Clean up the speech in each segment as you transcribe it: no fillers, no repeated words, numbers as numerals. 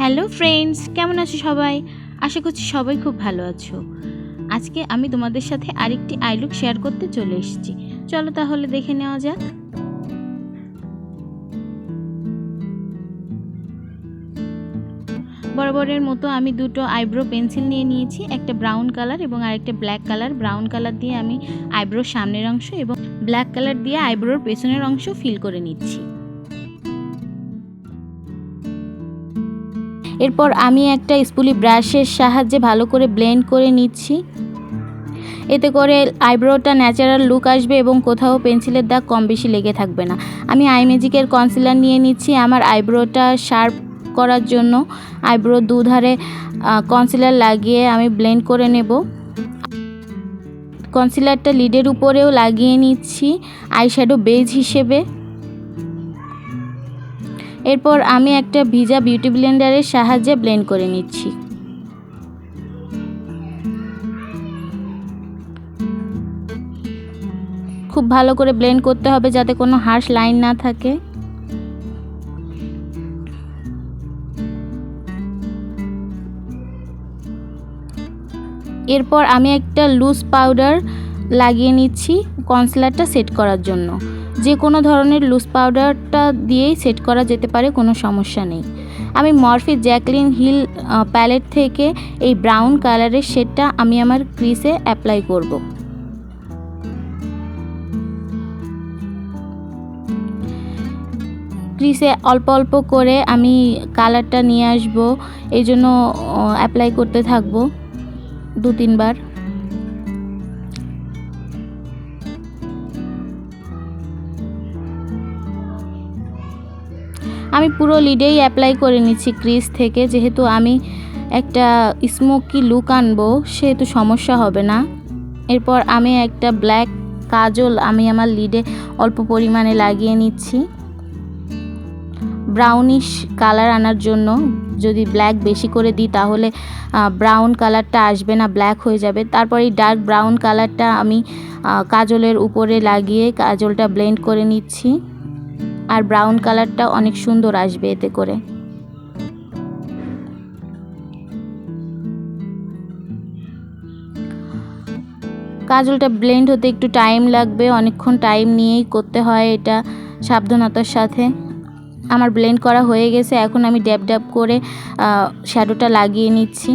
Hello friends, কেমন আছো সবাই? আশা করছি সবাই খুব ভালো আছো। আজকে আমি তোমাদের সাথে আরেকটি আই লুক শেয়ার করতে চলে এসেছি। চলো তাহলে দেখে নেওয়া যাক। বরাবরের মতো আমি দুটো আইব্রো পেন্সিল নিয়ে নিয়েছি, একটা ব্রাউন কালার এবং আরেকটা ব্ল্যাক কালার। ব্রাউন কালার দিয়ে আমি আইব্রোর সামনের অংশ এবং ব্ল্যাক কালার দিয়ে আইব্রোর পেছনের অংশ ফিল করে নিচ্ছি। এরপর আমি একটা স্পুলি ব্রাশের সাহায্যে ভালো করে ব্লেন্ড করে নিচ্ছি। এতে করে আইব্রোটা ন্যাচারাল লুক আসবে এবং কোথাও পেন্সিলের দাগ কম বেশি লেগে থাকবে না। আমি আই ম্যাজিকের কনসিলার নিয়ে নিচ্ছি আমার আইব্রোটা শার্প করার জন্য। আইব্রো দুধারে কনসিলার লাগিয়ে আমি ব্লেন্ড করে নেব। কনসিলারটা লিডের উপরেও লাগিয়ে নিচ্ছি আইশ্যাডো বেজ হিসেবে। এরপর আমি একটা ভিজা বিউটি ব্লেন্ডারের সাহায্যে ব্লেন্ড করে নিচ্ছি। খুব ভালো করে ব্লেন্ড করতে হবে যাতে কোনো হার্শ লাইন না থাকে। এরপর আমি একটা লুজ পাউডার লাগিয়ে নিচ্ছি কনসিলারটা সেট করার জন্য। যে কোনো ধরনের লুজ পাউডারটা দিয়েই সেট করা যেতে পারে, কোনো সমস্যা নেই। আমি মরফি জ্যাকলিন হিল প্যালেট থেকে এই ব্রাউন কালারের শেডটা আমি আমার ক্রিসে অ্যাপ্লাই করব। ক্রিসে অল্প অল্প করে আমি কালারটা নিয়ে আসব, এই জন্য অ্যাপ্লাই করতে থাকবো 2-3 বার। আমি পুরো লিডেই অ্যাপ্লাই করে নিচ্ছি ক্রিস থেকে, যেহেতু আমি একটা স্মোকি লুক আনবো সেহেতু সমস্যা হবে না। এরপর আমি একটা ব্ল্যাক কাজল আমি আমার লিডে অল্প পরিমাণে লাগিয়ে নিচ্ছি ব্রাউনিশ কালার আনার জন্য। যদি ব্ল্যাক বেশি করে দিই তাহলে ব্রাউন কালারটা আসবে না, ব্ল্যাক হয়ে যাবে। তারপর এই ডার্ক ব্রাউন কালারটা আমি কাজলের উপরে লাগিয়ে কাজলটা ব্লেন্ড করে নিচ্ছি। আর ব্রাউন কালারটা অনেক সুন্দর আসবে এতে করে। কাজলটা ব্লেন্ড হতে একটু টাইম লাগবে, অনেকক্ষণ টাইম নিয়েই করতে হয় এটা সাবধানতার সাথে। আমার ব্লেন্ড করা হয়ে গেছে, এখন আমি ড্যাব ড্যাব করে শ্যাডোটা লাগিয়ে নিচ্ছি।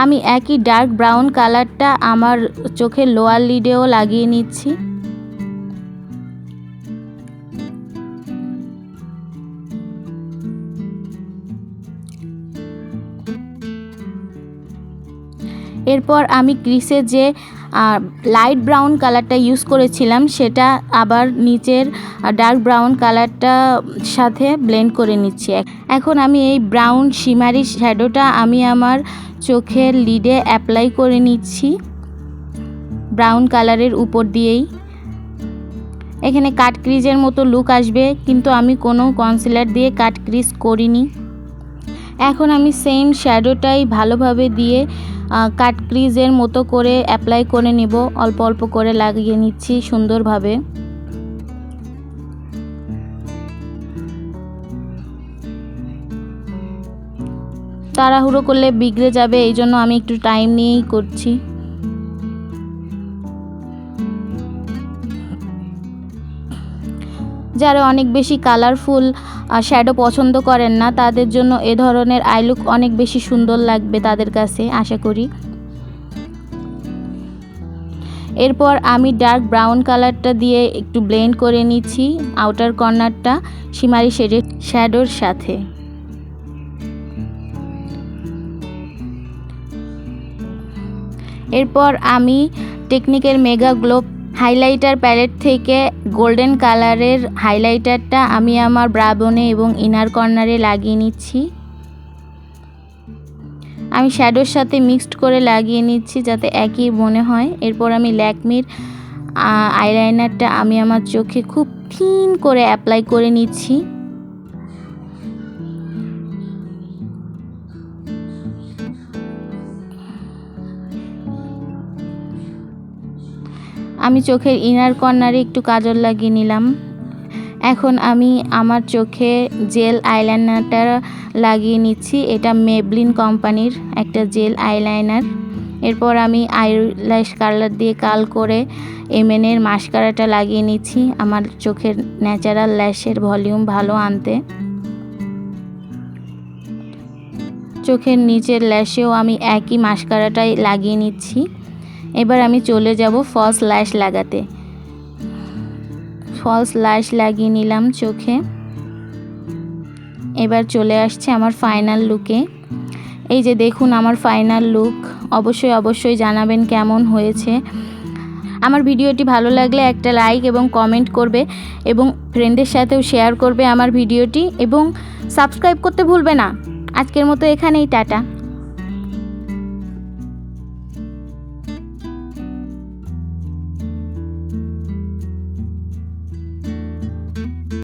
আমি একই ডার্ক ব্রাউন কালারটা আমার চোখের লোয়ার লিডেও লাগিয়ে নিচ্ছি। এরপর আমি ক্রিসে যে লাইট ব্রাউন কালারটা ইউজ করেছিলাম সেটা আবার নিচের ডার্ক ব্রাউন কালারটা সাথে ব্লেন্ড করে নিচ্ছি। এখন আমি এই ব্রাউন শিমারি শ্যাডোটা আমি আমার চোখের লিডে অ্যাপ্লাই করে নিচ্ছি ব্রাউন কালারের উপর দিয়েই। এখানে কাট ক্রিজের মতো লুক আসবে, কিন্তু আমি কোনো কনসিলার দিয়ে কাট ক্রিজ করিনি। এখন আমি সেম শ্যাডোটাই ভালোভাবে দিয়ে কাট ক্রিজের মতো করে অ্যাপ্লাই করে নেব। অল্প অল্প করে লাগিয়ে নিচ্ছি সুন্দরভাবে। তাড়াহুড়ো করলে বিগড়ে যাবে, এই জন্য আমি একটু টাইম নিয়েই করছি। যারা অনেক বেশি কালারফুল শ্যাডো পছন্দ করেন না তাদের জন্য এ ধরনের আই লুক অনেক বেশি সুন্দর লাগবে তাদের কাছে, আশা করি। এরপর আমি ডার্ক ব্রাউন কালারটা দিয়ে একটু ব্লেন্ড করে নিচ্ছি আউটার কর্নারটা শিমারি শ্যাডোর সাথে। এরপর আমি টেকনিকের মেগা গ্লো হাইলাইটার প্যালেট থেকে গোল্ডেন কালারের হাইলাইটারটা আমি আমার ব্রা বোনে এবং ইনার কর্নারে লাগিয়ে নিচ্ছি। আমি শ্যাডোর সাথে মিক্সড করে লাগিয়ে নিচ্ছি যাতে একই মনে হয়। এরপর আমি ল্যাকমির আইলাইনারটা আমি আমার চোখে খুব থিন করে অ্যাপ্লাই করে নিচ্ছি। আমি চোখের ইনার কর্নারে একটু কাজল লাগিয়ে নিলাম। এখন আমি আমার চোখে জেল আইলাইনারটা লাগিয়ে নিচ্ছি। এটা মেবলিন কোম্পানির একটা জেল আইলাইনার। এরপর আমি আইল্যাশ কালার দিয়ে কাল করে এমএনের মাস্কারাটা লাগিয়ে নিচ্ছি আমার চোখের ন্যাচারাল ল্যাশের ভলিউম ভালো আনতে। চোখের নিচের ল্যাশেও আমি একই মাস্কারাটাই লাগিয়ে নিচ্ছি। এবার আমি চলে যাব ফলস ল্যাশ লাগাতে। ফলস ল্যাশ লাগিয়ে নিলাম চোখে। এবার চলে আসছে আমার ফাইনাল লুকে। এই যে দেখুন আমার ফাইনাল লুক। অবশ্যই জানাবেন কেমন হয়েছে। আমার ভিডিওটি ভালো লাগলে একটা লাইক এবং কমেন্ট করবে এবং ফ্রেন্ডের সাথেও শেয়ার করবে আমার ভিডিওটি, এবং সাবস্ক্রাইব করতে ভুলবে না। আজকের মতো এখানেই, টাটা।